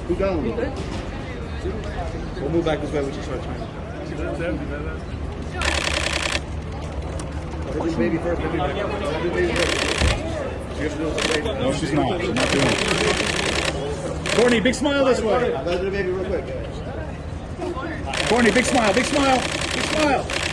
Who got him? We'll move back this way. We should start trying. Baby, baby first. Baby back. Baby first. You have to do something. No, she's not. She's not doing it. Courtney, big smile this way. Let's do the baby real quick. Courtney, big smile, big smile, big smile.